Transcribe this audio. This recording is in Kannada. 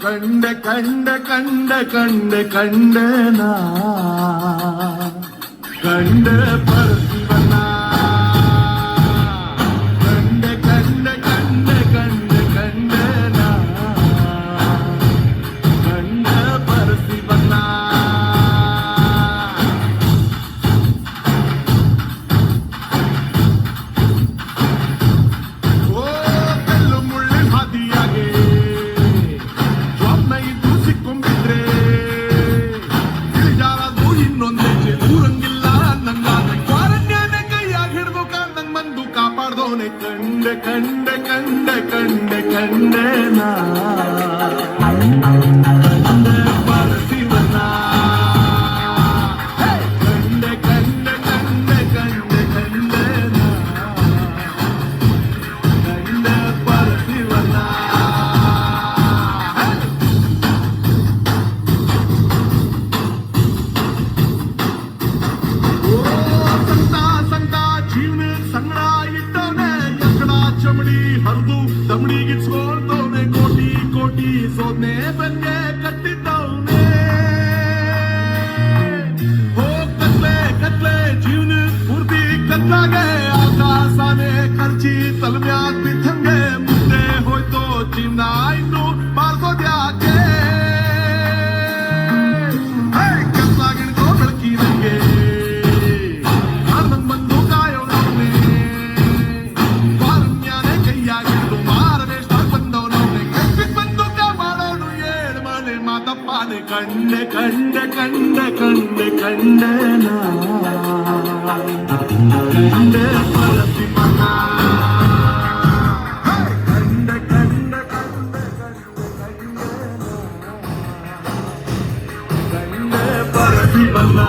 ಕಂಡೆ ಕಂಡೆ ಕಂಡೆ ಕಂಡೆ ಕಂಡೆನ ಕಂಡೆ ಪರಶಿವನ ಕಂಡೆ ಕಂಡೆ ಕಂಡೆ ಕಂಡೆ ಕಂಡೆನ ಕಂಡೆ ಪರಶಿವನ ಕಂಡೆ ಕಂಡೆ ಕಂಡೆ ಕಂಡೆ ಕಂಡೆನ ಕಂಡೆ ಪರಶಿವನ ಕಂಡೆ ಕಂಡೆ ಕಂಡೆ ಕಂಡೆ ಕಂಡೆನ ಕಂಡೆ ಪರಶಿವನ ಓ ಸಂತ ಸಂತ ಜೀವನ ಸಂಗಡ ಇಟ್ಟವನೇ ಚಮಡಿ ಹರಿದು ದಮಡಿಗಿಸ್ಕೊಂಡವನೆ ಕೋಟಿ ಕೋಟಿ ಸೋದ್ನೆ ಬೆನ್ನೆ ಕಟ್ಟಿದ್ದವನೇ ಕತ್ಲೆ ಕತ್ಲೆ ಜೀವನ ಪೂರ್ತಿ ಕತ್ಲಾಗೆ ಆಕಾಶನೇ ಖರ್ಚಿ ತಲೆಮ್ಯಾಗ ಬಿದ್ದಂಗೆ ಮುಂದೆ ಹೋಯ್ತೋ ಜೀವನ ಇನ್ನು ಬಾಳ್ಸೋದ್ಯಾಕೆ ಕತ್ಲಾಗಿಡ್ಕೋ ಬೆಳಕಿನಂಗೆ ಕಂಡೆ ಕಂಡೆ ಕಂಡೆ ಕಂಡೆ ಕಂಡೆನ ಕಂಡೆ ಪರಶಿವನ ಕಂಡೆ ಕಂಡೆ ಕಂಡೆ ಕಂಡೆ ಕಂಡೆನ ಕಂಡೆ ಪರಶಿವನ